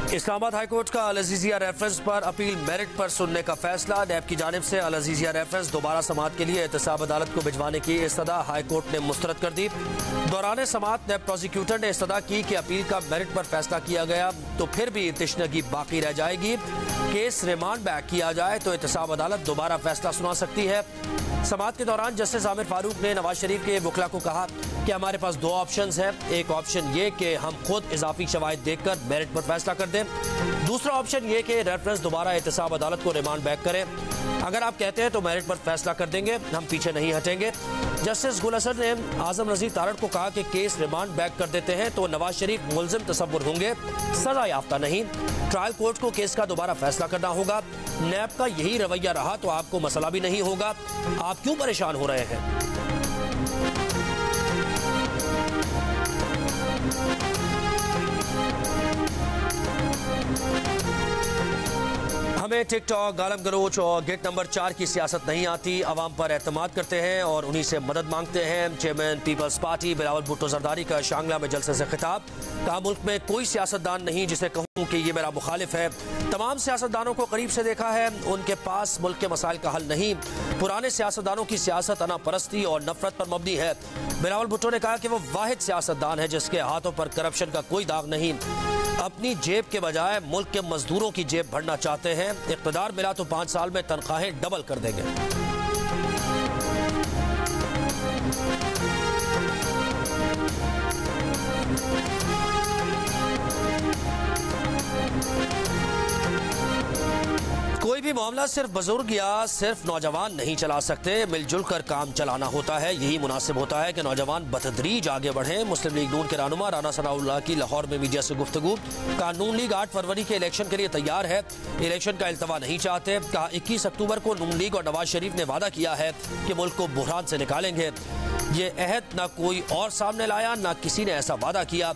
Islamabad high court का अल Azizia reference पर appeal merit पर सुनने का फैसला। नैब की जानिब से अल अजीजिया रेफरेंस दोबारा समाअत के लिए एहतसाब अदालत को भिजवाने की इस्तदा हाईकोर्ट ने मुस्तरद कर दी। दौरान समाअत नैब प्रोसिक्यूटर ने इस्तदा की कि अपील का मेरिट पर फैसला किया गया तो फिर भी तशनगी बाकी रह जाएगी। केस रिमांड बैक किया जाए तो एहतसाब अदालत दोबारा फैसला सुना सकती है। समाअत के दौरान जस्टिस आमिर फारूक ने नवाज शरीफ के वकला को कहा कि हमारे पास दो ऑप्शंस हैं। एक ऑप्शन ये कि हम खुद इजाफी शवाहिद देखकर मेरिट पर फैसला कर दें, दूसरा ऑप्शन ये कि रेफरेंस दोबारा एहतसाब अदालत को रिमांड बैक करें। अगर आप कहते हैं तो मेरिट पर फैसला कर देंगे, हम पीछे नहीं हटेंगे। जस्टिस गुल हसन ने आजम रजीक तारड़ को कहा कि केस रिमांड बैक कर देते हैं तो नवाज शरीफ मुलजिम तस्वुर होंगे, सजा याफ्ता नहीं। ट्रायल कोर्ट को केस का दोबारा फैसला करना होगा। नैब का यही रवैया रहा तो आपको मसला भी नहीं होगा। आप क्यों परेशान हो रहे हैं? हमें टिकटॉक, गालम गलोच और गेट नंबर 4 की सियासत नहीं आती। अवाम पर एतमाद करते हैं और उन्हीं से मदद मांगते हैं। चेयरमैन पीपल्स पार्टी बिलावल भुट्टो जरदारी का शांगला में जलसे से खिताब। कहा मुल्क में कोई सियासतदान नहीं जिसे कहूँ कि ये मेरा मुखालिफ है। तमाम सियासतदानों को करीब से देखा है, उनके पास मुल्क के मसाइल का हल नहीं। पुराने सियासतदानों की सियासत अना परस्ती और नफरत पर मबनी है। बिलावल भुट्टो ने कहा कि वो वाहिद सियासतदान है जिसके हाथों पर करप्शन का कोई दाग नहीं। अपनी जेब के बजाय मुल्क के मजदूरों की जेब भरना चाहते हैं। इक़्तिदार मिला तो 5 साल में तनख्वाहें डबल कर देंगे। कोई भी मामला सिर्फ बुजुर्ग या सिर्फ नौजवान नहीं चला सकते, मिलजुल कर काम चलाना होता है। यही मुनासिब होता है कि नौजवान बतदरीज आगे बढ़े। मुस्लिम लीग नून के रहनुमा राना सनाउल्लाह की लाहौर में मीडिया से गुफ्तगू। कहा नून लीग 8 फरवरी के इलेक्शन के लिए तैयार है, इलेक्शन का इल्तवा नहीं चाहते। कहा 21 अक्टूबर को नून लीग और नवाज शरीफ ने वादा किया है कि मुल्क को बुहरान से निकालेंगे। ये अहद न कोई और सामने लाया, न किसी ने ऐसा वादा किया।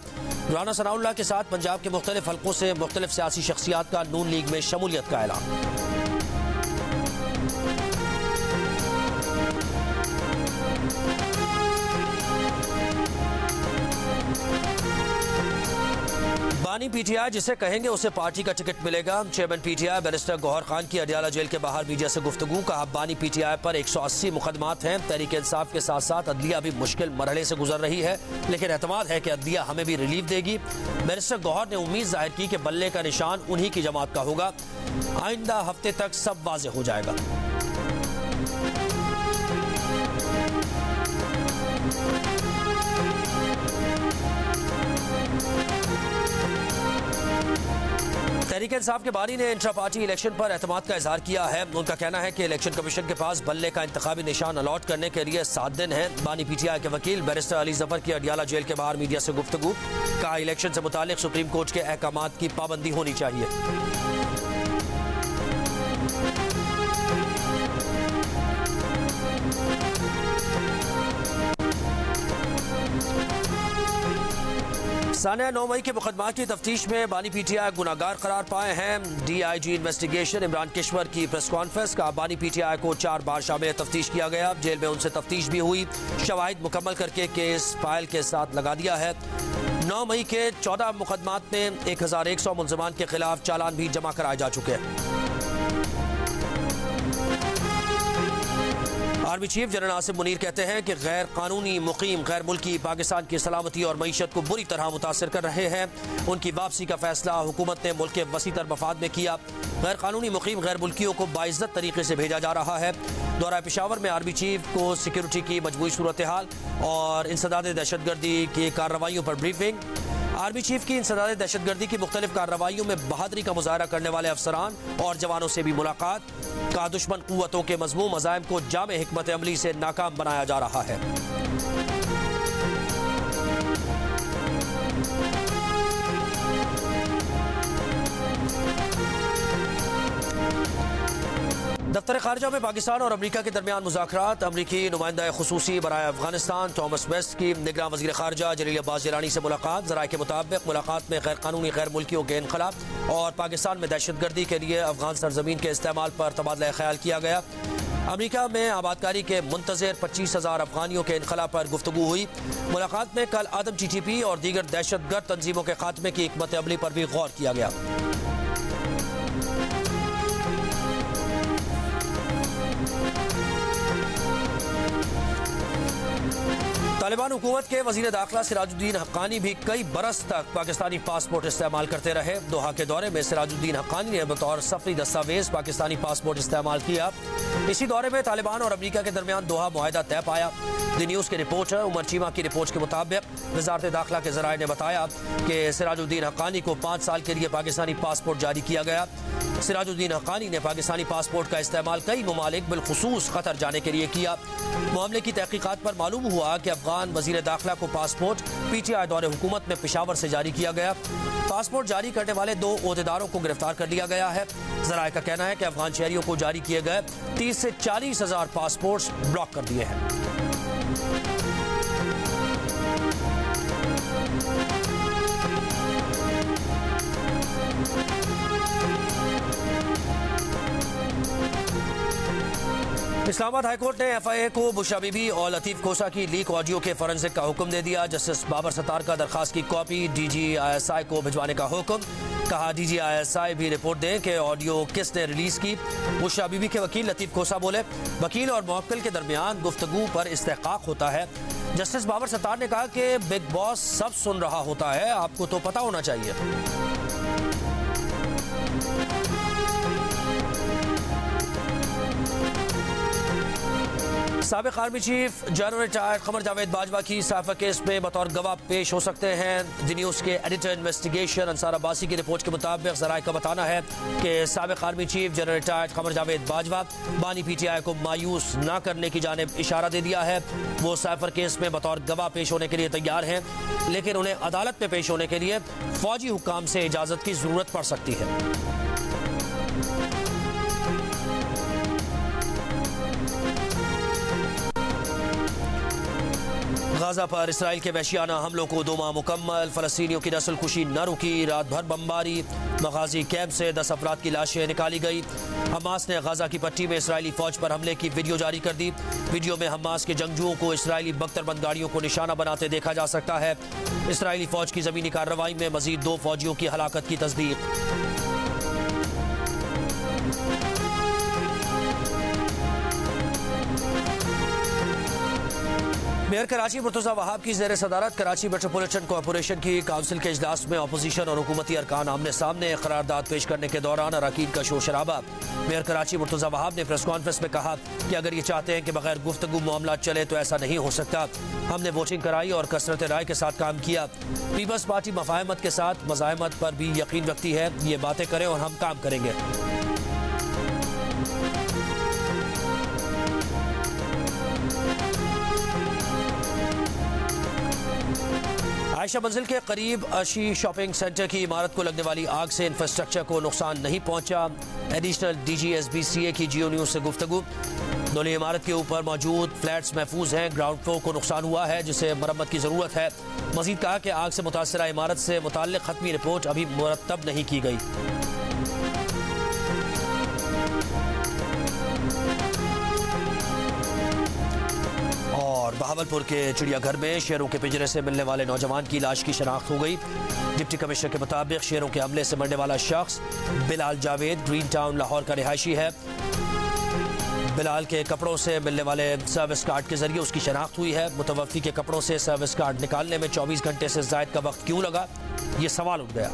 राना सनाउल्लाह के साथ पंजाब के मुख्तलिफ हल्कों से मुख्तलिफ सियासी शख्सियात का नून लीग में शमूलियत का ऐलान। बानी पीटीआई जिसे कहेंगे उसे पार्टी का टिकट मिलेगा। Chairman PTI barrister Gauhar Khan की अडियाला जेल के बाहर मीडिया से गुफ्तगू। कहा बानी पीटीआई पर 180 मुकदमात हैं। तहरीक इंसाफ के साथ साथ अदलिया भी मुश्किल मरहले से गुजर रही है, लेकिन एतमाद है कि अदलिया हमें भी रिलीफ देगी। बैरिस्टर गौहर ने उम्मीद जाहिर की कि बल्ले का निशान उन्हीं की जमात का होगा। आइंदा हफ्ते तक सब वाज़ेह हो जाएगा। तहरीक इंसाफ के बानी ने इंट्रा पार्टी इलेक्शन पर एतमाद का इजहार किया है। उनका कहना है कि इलेक्शन कमीशन के पास बल्ले का इंतखाबी निशान अलॉट करने के लिए 7 दिन है। बानी पीटीआई के वकील बैरिस्टर अली जफर की अडियाला जेल के बाहर मीडिया से गुफ्तगू। कहा इलेक्शन से मुतालिक सुप्रीम कोर्ट के अहकामात की पाबंदी होनी चाहिए। सानिया 9 मई के मुकदमा की तफ्तीश में बानी पीटीआई गुनाहगार करार पाए हैं। डीआईजी इन्वेस्टिगेशन इमरान किश्वर की प्रेस कॉन्फ्रेंस। का बानी पीटीआई को 4 बार शामिल तफ्तीश किया गया। जेल में उनसे तफ्तीश भी हुई। शवाहिद मुकम्मल करके केस फाइल के साथ लगा दिया है। 9 मई के 14 मुकदमात में 1100 मुल्ज़िमान के खिलाफ चालान भी जमा कराए जा चुके हैं। Army chief general Asim Munir कहते हैं कि गैर कानूनी मुकीम गैर मुल्की पाकिस्तान की सलामती और मईशत को बुरी तरह मुतासर कर रहे हैं। उनकी वापसी का फैसला हुकूमत ने मुल्क के वसीतर मफाद में किया। गैर कानूनी मुकीम गैर मुल्कियों को बाइज्जत तरीके से भेजा जा रहा है। दौरा पेशावर में आर्मी चीफ को सिक्योरिटी की मजबूरी सूरत हाल और इंसदाद दहशतगर्दी की कार्रवाइयों पर ब्रीफिंग। आर्मी चीफ की इंसदाद दहशतगर्दी की मुख्तलिफ कार्रवाइयों में बहादुरी का मुजाहरा करने वाले अफसरान और जवानों से भी मुलाकात। का दुश्मन कुव्वतों के मज़मूम मज़ाहिम को जामे हिकमत अमली से नाकाम बनाया जा रहा है। दफ्तर खारजा में पाकिस्तान और अमरीका के दरमियान मुज़ाकरात। अमरीकी नुमाइंदा खुसूसी बराए अफगानिस्तान टॉमस वेस्ट की निगरान वज़ीर खारजा जलील अब्बास जिलानी से मुलाकात। ज़राए के मुताबिक मुलाकात में गैर कानूनी गैर मुल्कियों के इनखला और पाकिस्तान में दहशतगर्दी के लिए अफगान सरजमीन के इस्तेमाल पर तबादला ख्याल किया गया। अमेरिका में आबादकारी के मुंतज़िर 25,000 अफगानियों के इनखला पर गुफ्तगू हुई। मुलाकात में कल आदम TTP और दीगर दहशतगर्द तंजीमों के खात्मे की हिकमत अमली पर भी गौर किया गया। तालिबान हुकूमत के वजीर दाखिला सिराजुद्दीन हक्कानी भी कई बरस तक पाकिस्तानी पासपोर्ट इस्तेमाल करते रहे। दोहा के दौरे में सिराजुद्दीन हक्कानी ने बतौर सफरी दस्तावेज पाकिस्तानी पासपोर्ट इस्तेमाल किया। इसी दौरे में तालिबान और अमरीका के दरमियान दोहा मुआहदा तय पाया। द न्यूज़ के रिपोर्टर उमर चीमा की रिपोर्ट के मुताबिक वजारत दाखिला के जराये ने बताया कि सिराजुद्दीन हक्कानी को 5 साल के लिए पाकिस्तानी पासपोर्ट जारी किया गया। सिराजुद्दीन हक्कानी ने पाकिस्तानी पासपोर्ट का इस्तेमाल कई ममालिक बिलखुसूस कतर जाने के लिए किया। मामले की तहकीकात पर मालूम हुआ कि अफगान वजीर दाखिला को पासपोर्ट PTI दौरे हुकूमत में पेशावर से जारी किया गया। पासपोर्ट जारी करने वाले 2 ओहदेदारों को गिरफ्तार कर लिया गया है। जराये का कहना है कि अफगान शहरियों को जारी किए गए 30 से 40 हजार पासपोर्ट ब्लॉक कर दिए हैं। इस्लामाबाद हाईकोर्ट ने FIA को बुशरा बीबी और लतीफ खोसा की लीक ऑडियो के फोरेंसिक का हुक्म दे दिया। जस्टिस बाबर सत्तार का दरखास्त की कॉपी DG ISI को भिजवाने का हुक्म। कहा DG ISI भी रिपोर्ट दें कि ऑडियो किसने रिलीज की। बुशरा बीबी के वकील लतीफ खोसा बोले, वकील और मुवक्किल के दरमियान गुफ्तगू पर इस्तेहकाक होता है। जस्टिस बाबर सत्तार ने कहा कि बिग बॉस सब सुन रहा होता है, आपको तो पता होना चाहिए। साबिक army chief general retired Qamar Javed Bajwa की साफा केस में बतौर गवाह पेश हो सकते हैं। द न्यूज़ के एडिटर इन्वेस्टिगेशन अंसार अब्बासी की रिपोर्ट के मुताबिक जराये का बताना है कि साबिक army chief general retired Qamar Javed Bajwa बानी PTI को मायूस न करने की जानिब इशारा दे दिया है। वो साइफर केस में बतौर गवाह पेश होने के लिए तैयार हैं, लेकिन उन्हें अदालत में पेश होने के लिए फौजी हुक्काम से इजाजत की जरूरत पड़ सकती है। गाजा पर इसराइल के वहशियाना हमलों को 2 माह मुकम्मल। फलस्तीनियों की नस्ल खुशी न रुकी। रात भर बमबारी। मगाजी कैंप से 10 अफराद की लाशें निकाली गई। हमास ने गाजा की पट्टी में इसराइली फौज पर हमले की वीडियो जारी कर दी। वीडियो में हमास के जंगजुओं को इसराइली बख्तरबंद गाड़ियों को निशाना बनाते देखा जा सकता है। इसराइली फौज की जमीनी कार्रवाई में मजीद 2 फौजियों की हलाकत की तस्दीक। मेयर कराची मुर्तज़ा वहाब की ज़ेर सदारत कराची मेट्रोपॉलिटन कॉरपोरेशन की काउंसिल के इजलास में अपोजिशन और हुकूमती अरकान आमने सामने करारदाद पेश करने के दौरान अरकान का शोर शराबा। मेयर कराची मुर्तज़ा वहाब ने प्रेस कॉन्फ्रेंस में कहा कि अगर ये चाहते हैं कि बगैर गुफ्तगू मामला चले तो ऐसा नहीं हो सकता। हमने वोटिंग कराई और कसरत राय के साथ काम किया। पीपल्स पार्टी मफाहमत के साथ मज़ाहमत पर भी यकीन रखती है। ये बातें करें और हम काम करेंगे। आयशा मंजिल के करीब अशी शॉपिंग सेंटर की इमारत को लगने वाली आग से इंफ्रास्ट्रक्चर को नुकसान नहीं पहुंचा। एडिशनल DG SBCA की जियो न्यूज़ से गुफ्तगू। दोनों इमारत के ऊपर मौजूद फ्लैट्स महफूज हैं। ग्राउंड फ्लोर को नुकसान हुआ है जिसे मरम्मत की जरूरत है। मजीद कहा कि आग से मुतासरा इमारत से मुताल्लिक खत्मी रिपोर्ट अभी मुरतब नहीं की गई। बहावलपुर के चिड़ियाघर में शेरों के पिंजरे से मिलने वाले नौजवान की लाश की शनाख्त हो गई। डिप्टी कमिश्नर के मुताबिक शेरों के हमले से मरने वाला शख्स बिलाल जावेद ग्रीन टाउन लाहौर का रिहायशी है। बिलाल के कपड़ों से मिलने वाले सर्विस कार्ड के जरिए उसकी शनाख्त हुई है। मुतवफ़ी के कपड़ों से सर्विस कार्ड निकालने में 24 घंटे से ज़ायद का वक्त क्यों लगा, ये सवाल उठ गया।